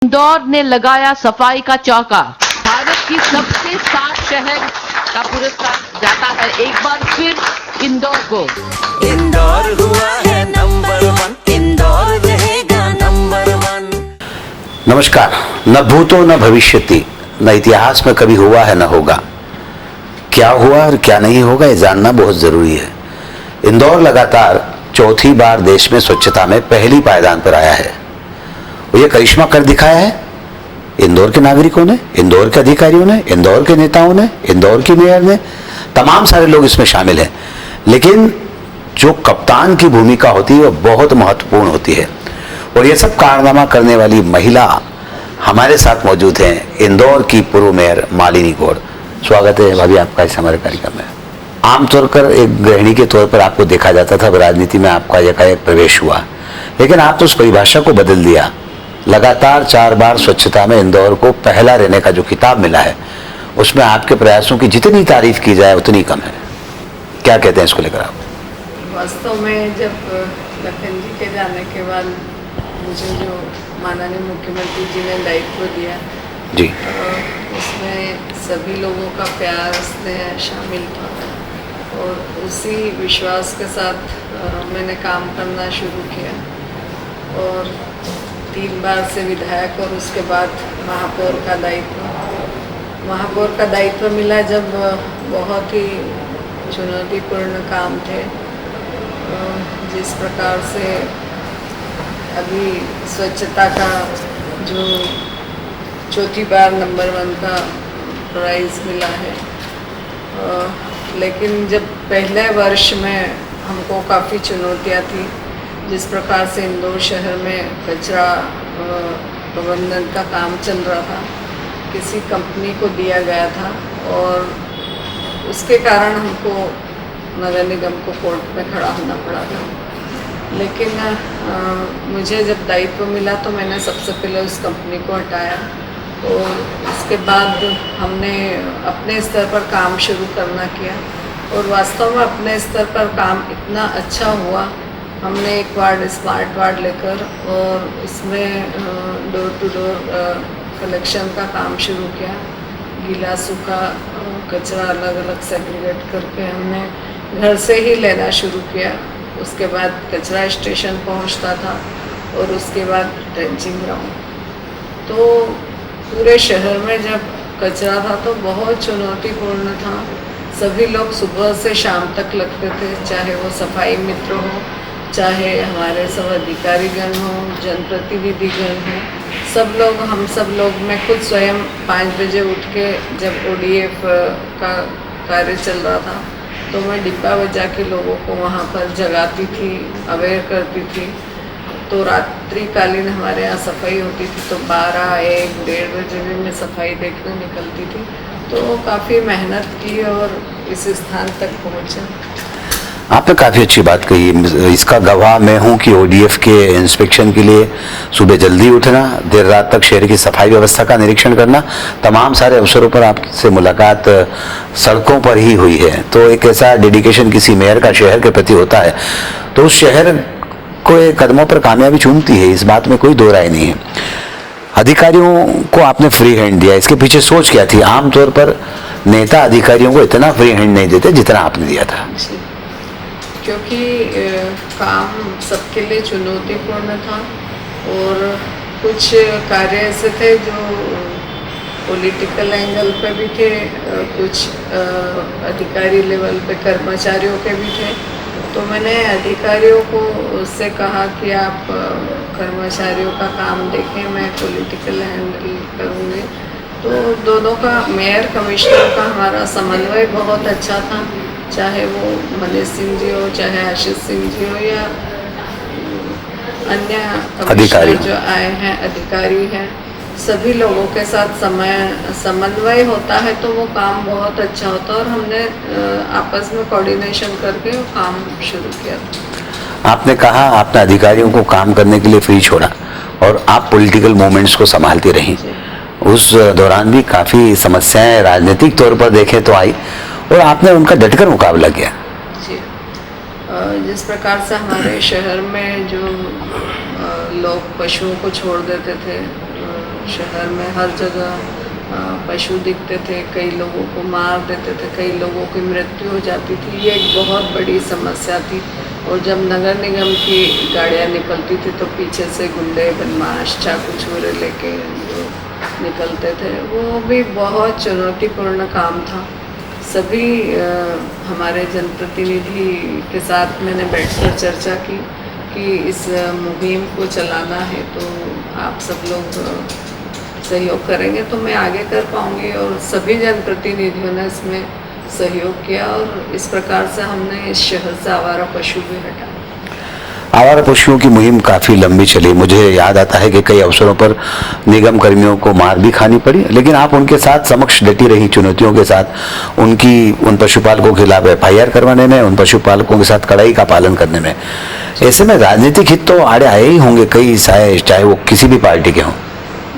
इंदौर ने लगाया सफाई का चौका। भारत की सबसे साफ शहर का पुरस्कार जाता है एक बार फिर इंदौर को। इंदौर हुआ है नंबर 1, इंदौर रहेगा नंबर 1। नमस्कार। न भूतो न भविष्यति, न इतिहास में कभी हुआ है न होगा। क्या हुआ और क्या नहीं होगा ये जानना बहुत जरूरी है। इंदौर लगातार चौथी बार देश में स्वच्छता में पहली पायदान पर आया है। ये करिश्मा कर दिखाया है इंदौर के नागरिकों ने, इंदौर के अधिकारियों ने, इंदौर के नेताओं ने, इंदौर की मेयर ने। तमाम सारे लोग इसमें शामिल हैं, लेकिन जो कप्तान की भूमिका होती है वो बहुत महत्वपूर्ण होती है। और ये सब कारनामा करने वाली महिला हमारे साथ मौजूद हैं, इंदौर की पूर्व मेयर मालिनी गौड़। स्वागत है भाभी आपका इस हमारे कार्यक्रम में। आमतौर पर एक गृहिणी के तौर पर आपको देखा जाता था, राजनीति में आपका एकाएक प्रवेश हुआ, लेकिन आप तो उस परिभाषा को बदल दिया। लगातार 4 बार स्वच्छता में इंदौर को पहला रहने का जो खिताब मिला है, उसमें आपके प्रयासों की जितनी तारीफ की जाए उतनी कम है। क्या कहते हैं इसको लेकर आप? वास्तव में जब लखन जी के जाने के बाद मुझे जो माननीय मुख्यमंत्री जी ने दायित्व दिया जी, उसमें सभी लोगों का प्यार स्नेह शामिल था और उसी विश्वास के साथ मैंने काम करना शुरू किया। और 3 बार से विधायक और उसके बाद महापौर का दायित्व मिला, जब बहुत ही चुनौतीपूर्ण काम थे। जिस प्रकार से अभी स्वच्छता का जो चौथी बार नंबर 1 का प्राइज़ मिला है, लेकिन जब पहले वर्ष में हमको काफ़ी चुनौतियाँ थी। जिस प्रकार से इंदौर शहर में कचरा प्रबंधन का काम चल रहा था, किसी कंपनी को दिया गया था और उसके कारण हमको नगर निगम को कोर्ट में खड़ा होना पड़ा था। लेकिन मुझे जब दायित्व मिला तो मैंने सबसे पहले उस कंपनी को हटाया और उसके बाद हमने अपने स्तर पर काम शुरू करना किया। और वास्तव में अपने स्तर पर काम इतना अच्छा हुआ। हमने एक वार्ड स्मार्ट वार्ड लेकर और इसमें डोर टू डोर कलेक्शन का काम शुरू किया। गीला सूखा कचरा अलग अलग सेग्रीगेट करके हमने घर से ही लेना शुरू किया। उसके बाद कचरा स्टेशन पहुंचता था और उसके बाद ट्रेंचिंग ग्राउंड। तो पूरे शहर में जब कचरा था तो बहुत चुनौतीपूर्ण था। सभी लोग सुबह से शाम तक लगते थे, चाहे वो सफाई मित्र हो, चाहे हमारे सब अधिकारीगण हो, जनप्रतिनिधिगण हो, हम सब लोग, मैं खुद स्वयं 5 बजे उठ के जब ODF का कार्य चल रहा था तो मैं डिब्बा बजा के लोगों को वहाँ पर जगाती थी, अवेयर करती थी। तो रात्रिकालीन हमारे यहाँ सफाई होती थी तो 12, 1, 1:30 बजे भी मैं सफाई देखने निकलती थी। तो काफ़ी मेहनत की और इस स्थान तक पहुँचा। आपने काफ़ी अच्छी बात कही। इसका गवाह मैं हूं कि ODF के इंस्पेक्शन के लिए सुबह जल्दी उठना, देर रात तक शहर की सफाई व्यवस्था का निरीक्षण करना, तमाम सारे अवसरों पर आपसे मुलाकात सड़कों पर ही हुई है। तो एक ऐसा डेडिकेशन किसी मेयर का शहर के प्रति होता है तो उस शहर को एक कदमों पर कामयाबी चूमती है, इस बात में कोई दो राय नहीं है। अधिकारियों को आपने फ्री हैंड दिया, इसके पीछे सोच क्या थी? आमतौर पर नेता अधिकारियों को इतना फ्री हैंड नहीं देते जितना आपने दिया था। क्योंकि काम सबके लिए चुनौतीपूर्ण था और कुछ कार्य ऐसे थे जो पॉलिटिकल एंगल पे भी थे, कुछ अधिकारी लेवल पे कर्मचारियों के भी थे। तो मैंने अधिकारियों को उससे कहा कि आप कर्मचारियों का काम देखें, मैं पॉलिटिकल हैंडल करूँगी। तो दोनों का, मेयर कमिश्नर का हमारा समन्वय बहुत अच्छा था, चाहे वो मनीष सिंह जी हो, चाहे आशीष सिंह जी हो या अन्य कमिश्नर जो आए हैं, अधिकारी हैं, सभी लोगों के साथ समन्वय होता है तो वो काम बहुत अच्छा होता है। और हमने आपस में कोऑर्डिनेशन करके वो काम शुरू किया था। आपने कहा आपने अधिकारियों को काम करने के लिए फ्री छोड़ा और आप पॉलिटिकल मूवमेंट्स को संभालती रहीं। उस दौरान भी काफ़ी समस्याएं राजनीतिक तौर पर देखें तो आई और आपने उनका डटकर मुकाबला किया। जी, जिस प्रकार से हमारे शहर में जो लोग पशुओं को छोड़ देते थे शहर में हर जगह पशु दिखते थे, कई लोगों को मार देते थे, कई लोगों की मृत्यु हो जाती थी। ये एक बहुत बड़ी समस्या थी। और जब नगर निगम की गाड़ियाँ निकलती थी तो पीछे से गुंडे बदमाश चाकू छुरे लेके जो निकलते थे, वो भी बहुत चुनौतीपूर्ण काम था। सभी हमारे जनप्रतिनिधि के साथ मैंने बैठकर चर्चा की कि इस मुहिम को चलाना है तो आप सब लोग सहयोग करेंगे तो मैं आगे कर पाऊँगी। और सभी जनप्रतिनिधियों ने इसमें सहयोग किया और इस प्रकार से हमने इस शहर से आवारा पशु भी हटाए। आवारा पशुओं की मुहिम काफ़ी लंबी चली। मुझे याद आता है कि कई अवसरों पर निगम कर्मियों को मार भी खानी पड़ी, लेकिन आप उनके साथ समक्ष डटी रही चुनौतियों के साथ, उन पशुपालकों के खिलाफ FIR करवाने में, उन पशुपालकों के साथ कड़ाई का पालन करने में। ऐसे में राजनीतिक हित तो आड़े आए ही होंगे कई, चाहे वो किसी भी पार्टी के हों।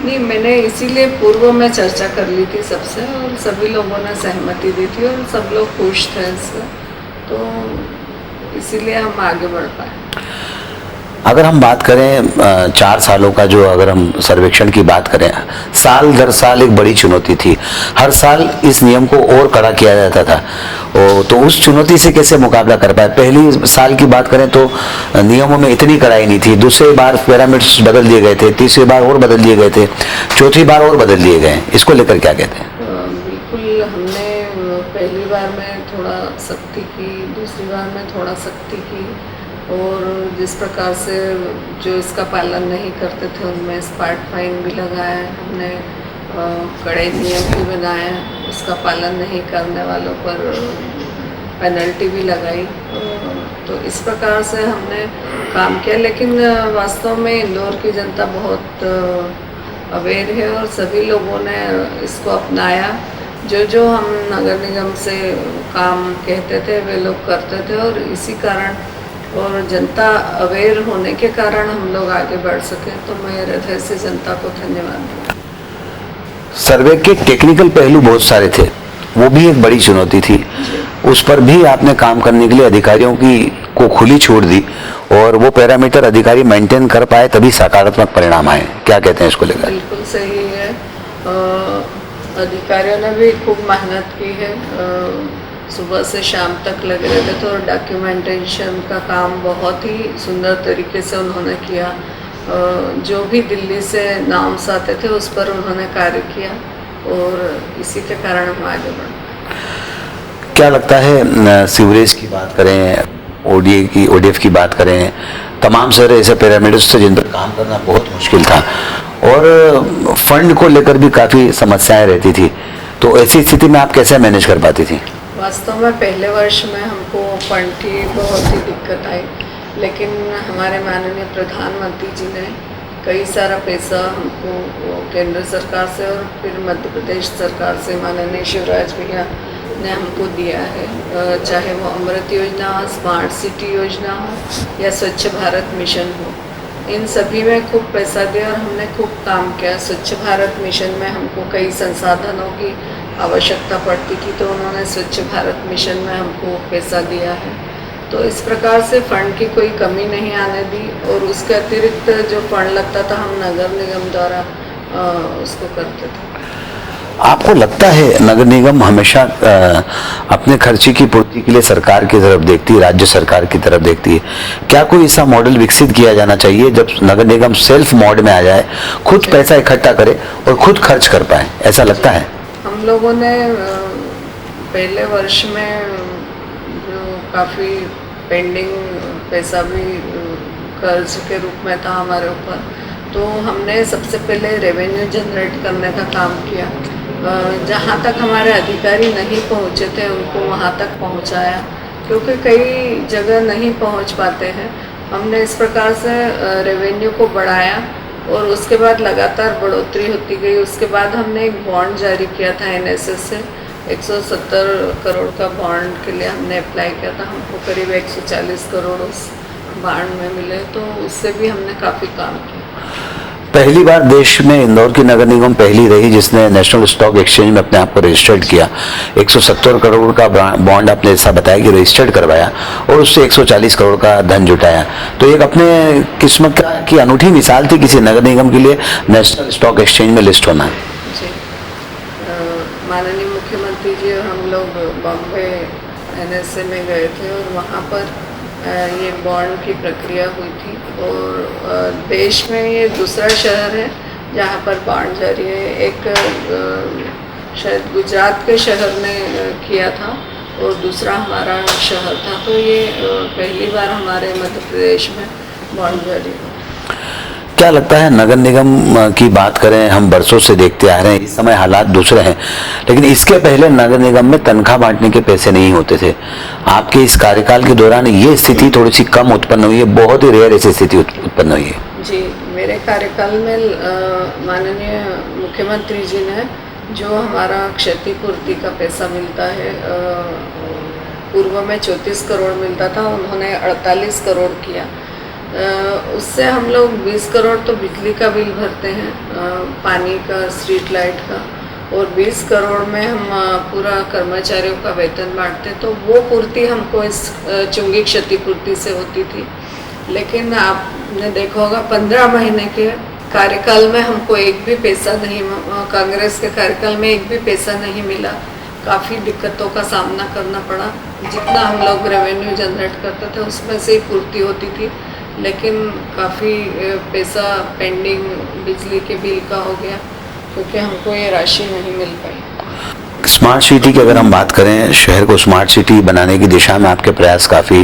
नहीं, मैंने इसीलिए पूर्व में चर्चा कर ली थी सबसे और सभी लोगों ने सहमति दी थी और सब लोग खुश थे इससे, तो इसीलिए हम आगे बढ़ पाए। अगर हम बात करें 4 सालों का, जो अगर हम सर्वेक्षण की बात करें, साल दर साल एक बड़ी चुनौती थी। हर साल इस नियम को और कड़ा किया जाता था। तो उस चुनौती से कैसे मुकाबला कर पाए? पहली साल की बात करें तो नियमों में इतनी कड़ाई नहीं थी। दूसरी बार पैरामीटर्स बदल दिए गए थे, तीसरी बार और बदल दिए गए थे, चौथी बार और बदल दिए गए। इसको लेकर क्या कहते हैं? बिल्कुल, हमने पहली बार में थोड़ा सख्ती की, दूसरी बार में थोड़ा सख्ती की और जिस प्रकार से जो इसका पालन नहीं करते थे उनमें स्मार्ट फाइन भी लगाया है हमने, कड़े नियम भी बनाए, उसका पालन नहीं करने वालों पर पेनल्टी भी लगाई। तो इस प्रकार से हमने काम किया, लेकिन वास्तव में इंदौर की जनता बहुत अवेयर है और सभी लोगों ने इसको अपनाया। जो हम नगर निगम से काम कहते थे वे लोग करते थे और इसी कारण और जनता अवेयर होने के कारण हम लोग आगे बढ़ सके। तो मैं हृदय से जनता को धन्यवाद दूँ। सर्वे के टेक्निकल पहलू बहुत सारे थे, वो भी एक बड़ी चुनौती थी। उस पर भी आपने काम करने के लिए अधिकारियों को खुली छूट दी और वो पैरामीटर अधिकारी मेंटेन कर पाए, तभी सकारात्मक परिणाम आए। क्या कहते हैं इसको लेकर? बिल्कुल सही है। अधिकारियों ने भी खूब मेहनत की है, सुबह से शाम तक लगे रहते थे और डॉक्यूमेंटेशन का काम बहुत ही सुंदर तरीके से उन्होंने किया। जो भी दिल्ली से नाम्स आते थे उस पर उन्होंने कार्य किया और इसी के कारण हम आगे बढ़े। क्या लगता है, सीवरेज की बात करें, ODF की बात करें, तमाम सारे ऐसे पैरामीटर्स से जिन पर काम करना बहुत मुश्किल था और फंड को लेकर भी काफ़ी समस्याएं रहती थी, तो ऐसी स्थिति में आप कैसे मैनेज कर पाती थी? वास्तव में पहले वर्ष में हमको फंड की बहुत ही दिक्कत आई, लेकिन हमारे माननीय प्रधानमंत्री जी ने कई सारा पैसा हमको केंद्र सरकार से और फिर मध्य प्रदेश सरकार से माननीय शिवराज भैया ने हमको दिया है। चाहे वो अमृत योजना, स्मार्ट सिटी योजना हो या स्वच्छ भारत मिशन हो, इन सभी में खूब पैसा दिया और हमने खूब काम किया। स्वच्छ भारत मिशन में हमको कई संसाधनों की आवश्यकता पड़ती थी तो उन्होंने स्वच्छ भारत मिशन में हमको पैसा दिया है। तो इस प्रकार से फंड की कोई कमी नहीं आने दी और उसके अतिरिक्त जो फंड लगता था हम नगर निगम द्वारा उसको करते थे। आपको लगता है नगर निगम हमेशा अपने खर्चे की पूर्ति के लिए सरकार की तरफ देखती है, राज्य सरकार की तरफ देखती है? क्या कोई ऐसा मॉडल विकसित किया जाना चाहिए जब नगर निगम सेल्फ मोड में आ जाए, खुद पैसा इकट्ठा करे और खुद खर्च कर पाए? ऐसा लगता है? हम लोगों ने पहले वर्ष में जो काफ़ी पेंडिंग पैसा भी कर्ज के रूप में था हमारे ऊपर, तो हमने सबसे पहले रेवेन्यू जनरेट करने का काम किया। जहाँ तक हमारे अधिकारी नहीं पहुँचे थे उनको वहाँ तक पहुँचाया, क्योंकि कई जगह नहीं पहुँच पाते हैं। हमने इस प्रकार से रेवेन्यू को बढ़ाया और उसके बाद लगातार बढ़ोतरी होती गई। उसके बाद हमने एक बॉन्ड जारी किया था NSS से, 170 करोड़ का बॉन्ड के लिए हमने अप्लाई किया था। हमको करीब 140 करोड़ उस बॉन्ड में मिले, तो उससे भी हमने काफ़ी काम किया। पहली बार देश में इंदौर की नगर निगम पहली रही जिसने नेशनल स्टॉक एक्सचेंज में अपने आप को रजिस्टर्ड किया। 170 करोड़ का बॉन्ड आपने ऐसा बताया कि रजिस्टर्ड करवाया और उससे 140 करोड़ का धन जुटाया। तो एक अपने किस्मत की अनूठी मिसाल थी किसी नगर निगम के लिए नेशनल स्टॉक एक्सचेंज में लिस्ट होना। जी, माननीय मुख्यमंत्री जी और हम लोग बॉम्बे NSA में गए थे और वहाँ पर ये बॉन्ड की प्रक्रिया हुई थी और देश में ये दूसरा शहर है जहाँ पर बॉन्ड जारी है। एक शायद गुजरात के शहर ने किया था और दूसरा हमारा शहर था, तो ये पहली बार हमारे मध्य प्रदेश में बॉन्ड जारी हुआ। क्या लगता है, नगर निगम की बात करें, हम बरसों से देखते आ रहे हैं, इस समय हालात दूसरे हैं, लेकिन इसके पहले नगर निगम में तनख्वाह बांटने के पैसे नहीं होते थे। आपके इस कार्यकाल के दौरान ये स्थिति थोड़ी सी कम उत्पन्न हुई है, बहुत ही रेयर ऐसी स्थिति उत्पन्न हुई है। जी, मेरे कार्यकाल में माननीय मुख्यमंत्री जी ने जो हमारा क्षतिपूर्ति का पैसा मिलता है, पूर्व में 34 करोड़ मिलता था, उन्होंने 48 करोड़ किया। उससे हम लोग 20 करोड़ तो बिजली का बिल भरते हैं, पानी का, स्ट्रीट लाइट का, और 20 करोड़ में हम पूरा कर्मचारियों का वेतन बांटते, तो वो पूर्ति हमको इस चुंगी क्षतिपूर्ति से होती थी। लेकिन आपने देखा होगा 15 महीने के कार्यकाल में हमको एक भी पैसा नहीं, कांग्रेस के कार्यकाल में एक भी पैसा नहीं मिला। काफ़ी दिक्कतों का सामना करना पड़ा। जितना हम लोग रेवेन्यू जनरेट करते थे उसमें से ही पूर्ति होती थी, लेकिन काफ़ी पैसा पेंडिंग बिजली के बिल का हो गया क्योंकि हमको ये राशि नहीं मिल पाई। स्मार्ट सिटी की अगर हम बात करें, शहर को स्मार्ट सिटी बनाने की दिशा में आपके प्रयास काफ़ी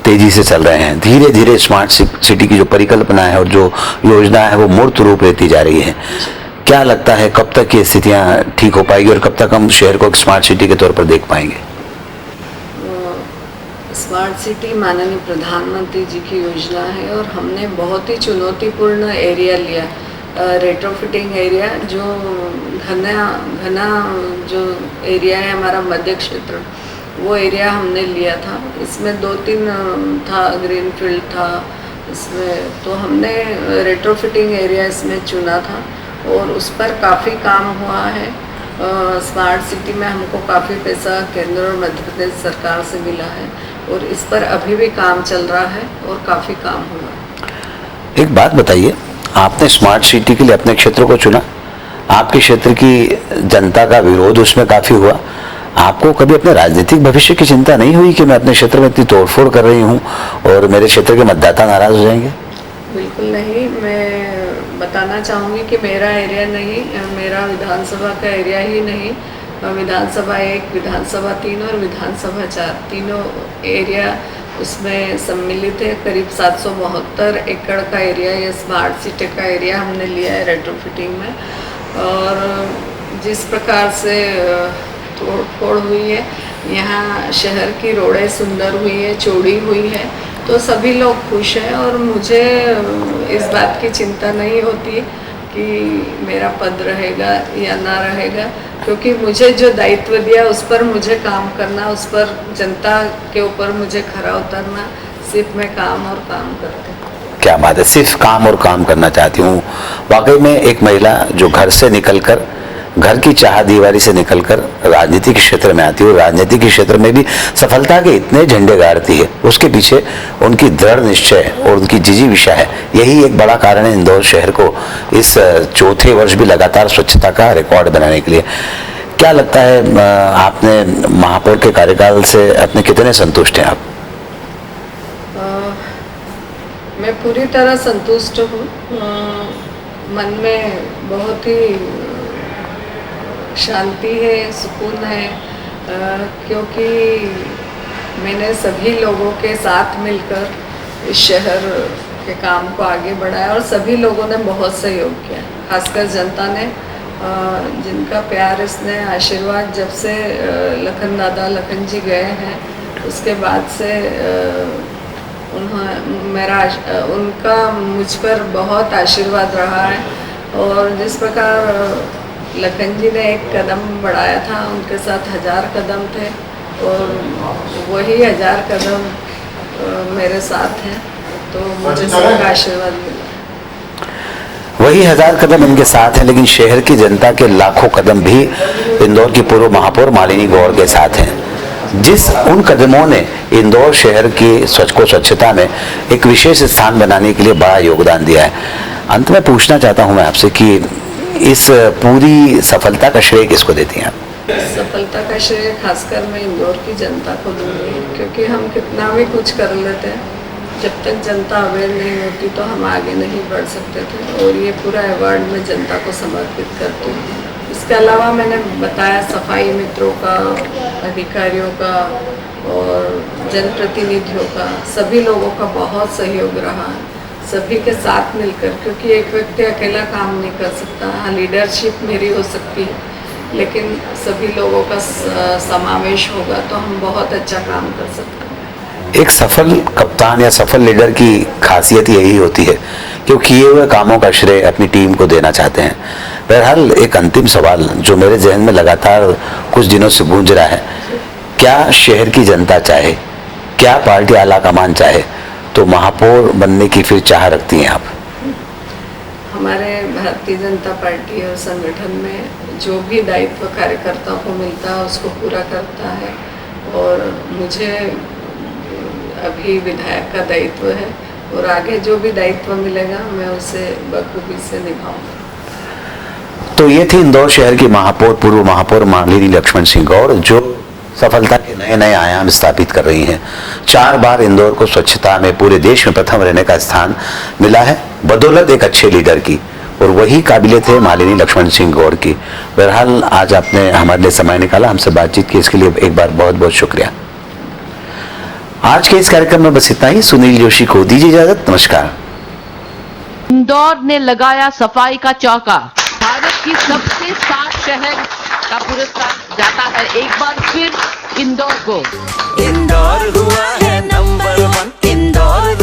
तेजी से चल रहे हैं। धीरे धीरे स्मार्ट सिटी की जो परिकल्पना है और जो योजना है वो मूर्त रूप लेती जा रही है। क्या लगता है, कब तक ये स्थितियाँ ठीक हो पाएगी और कब तक हम शहर को एक स्मार्ट सिटी के तौर पर देख पाएंगे? स्मार्ट सिटी माननीय प्रधानमंत्री जी की योजना है और हमने बहुत ही चुनौतीपूर्ण एरिया लिया, रेट्रोफिटिंग एरिया, जो घना जो एरिया है हमारा मध्य क्षेत्र, वो एरिया हमने लिया था। इसमें 2-3 था, ग्रीनफील्ड था इसमें, तो हमने रेट्रोफिटिंग एरिया इसमें चुना था और उस पर काफ़ी काम हुआ है। स्मार्ट सिटी में हमको काफ़ी पैसा केंद्र और मध्य प्रदेश सरकार से मिला है और इस पर अभी भी काम चल रहा है और काफ़ी काम हुआ। एक बात बताइए, आपने स्मार्ट सिटी के लिए अपने क्षेत्र को चुना, आपके क्षेत्र की जनता का विरोध उसमें काफ़ी हुआ। आपको कभी अपने राजनीतिक भविष्य की चिंता नहीं हुई कि मैं अपने क्षेत्र में इतनी तोड़फोड़ कर रही हूँ और मेरे क्षेत्र के मतदाता नाराज हो जाएंगे? बिल्कुल नहीं। मैं बताना चाहूँगी कि मेरा एरिया नहीं, मेरा विधानसभा का एरिया ही नहीं, विधानसभा 1, विधानसभा 3 और विधानसभा 4 तीनों एरिया उसमें सम्मिलित है। करीब 772 एकड़ का एरिया, ये स्मार्ट सिटी का एरिया हमने लिया है रेट्रोफिटिंग में। और जिस प्रकार से तोड़ हुई है, यहाँ शहर की रोडें सुंदर हुई है, चौड़ी हुई है, तो सभी लोग खुश हैं और मुझे इस बात की चिंता नहीं होती कि मेरा पद रहेगा या ना रहेगा, क्योंकि मुझे जो दायित्व दिया उस पर मुझे काम करना, उस पर जनता के ऊपर मुझे खरा उतरना, सिर्फ मैं काम और काम करती हूँ। क्या बात है, सिर्फ काम और काम करना चाहती हूँ। वाकई में एक महिला जो घर से निकलकर, घर की चाह दीवारी से निकलकर राजनीतिक क्षेत्र में आती है और राजनीतिक क्षेत्र में भी सफलता के इतने झंडे गाड़ती है, उसके पीछे उनकी दृढ़ निश्चय और उनकी जिजीविषा है। यही एक बड़ा कारण है इंदौर शहर को इस 4थे वर्ष भी लगातार स्वच्छता का रिकॉर्ड बनाने के लिए। क्या लगता है, आपने महापौर के कार्यकाल से अपने कितने संतुष्ट हैं आप? मैं पूरी तरह संतुष्ट हूँ। मन में बहुत ही शांति है, सुकून है, क्योंकि मैंने सभी लोगों के साथ मिलकर इस शहर के काम को आगे बढ़ाया और सभी लोगों ने बहुत सहयोग किया, खासकर जनता ने, जिनका प्यार, स्नेह, आशीर्वाद जब से लखन जी गए हैं उसके बाद से उनका मुझ पर बहुत आशीर्वाद रहा है। और जिस प्रकार लखन जी ने एक कदम बढ़ाया था, उनके साथ 1000 कदम थे और वही 1000 कदम मेरे साथ हैं, तो मुझे सबका आशीर्वाद मिला। वही 1000 कदम इनके साथ हैं, लेकिन शहर की जनता के लाखों कदम भी इंदौर की पूर्व महापौर मालिनी गौड़ के साथ हैं। जिस उन कदमों ने इंदौर शहर की स्वच्छता में एक विशेष स्थान बनाने के लिए बड़ा योगदान दिया है। अंत में पूछना चाहता हूं मैं आपसे कि इस पूरी सफलता का श्रेय किसको देती हैं आप? सफलता का श्रेय खासकर मैं इंदौर की जनता को दूंगी, क्योंकि हम कितना भी कुछ कर लेते हैं, जब तक जनता अवेयर नहीं होती तो हम आगे नहीं बढ़ सकते थे। और ये पूरा अवार्ड मैं जनता को समर्पित करती हूँ। इसके अलावा मैंने बताया सफाई मित्रों का, अधिकारियों का और जनप्रतिनिधियों का, सभी लोगों का बहुत सहयोग रहा है, सभी के साथ मिलकर, क्योंकि एक व्यक्ति अकेला काम नहीं कर सकता। हाँ, लीडरशिप मेरी हो सकती है, लेकिन सभी लोगों का समावेश होगा तो हम बहुत अच्छा काम कर सकते हैं। एक सफल कप्तान या सफल लीडर की खासियत यही होती है कि वो किए हुए कामों का श्रेय अपनी टीम को देना चाहते हैं। बहरहाल एक अंतिम सवाल जो मेरे जहन में लगातार कुछ दिनों से गूंज रहा है, क्या शहर की जनता चाहे, क्या पार्टी आला कमान चाहे तो महापौर बनने की फिर चाह रखती हैं आप? हमारे भारतीय जनता पार्टी और संगठन में जो भी दायित्व कार्यकर्ताओं को मिलता है उसको पूरा करता है, और मुझे अभी विधायक का दायित्व है और आगे जो भी दायित्व मिलेगा मैं उसे बखूबी से निभाऊंगा। तो ये थी इंदौर शहर की महापौर, पूर्व महापौर मालिनी लक्ष्मण सिंह गौड़, जो सफलता के नए नए आयाम स्थापित कर रही हैं। 4 बार इंदौर को स्वच्छता में पूरे देश में प्रथम रहने का स्थान मिला है, बदौलत एक अच्छे लीडर की, और वही काबिलियत है मालिनी लक्ष्मण सिंह गौड़ की। बहरहाल आज आपने हमारे लिए समय निकाला, हमसे बातचीत की, इसके लिए एक बार बहुत बहुत शुक्रिया। आज के इस कार्यक्रम में बस इतना ही। सुनील जोशी को दीजिए इजाजत। नमस्कार। इंदौर ने लगाया सफाई का चौका। भारत की सबसे साफ शहर का पुरस्कार जाता है एक बार फिर इंदौर को। इंदौर हुआ है नंबर 1, इंदौर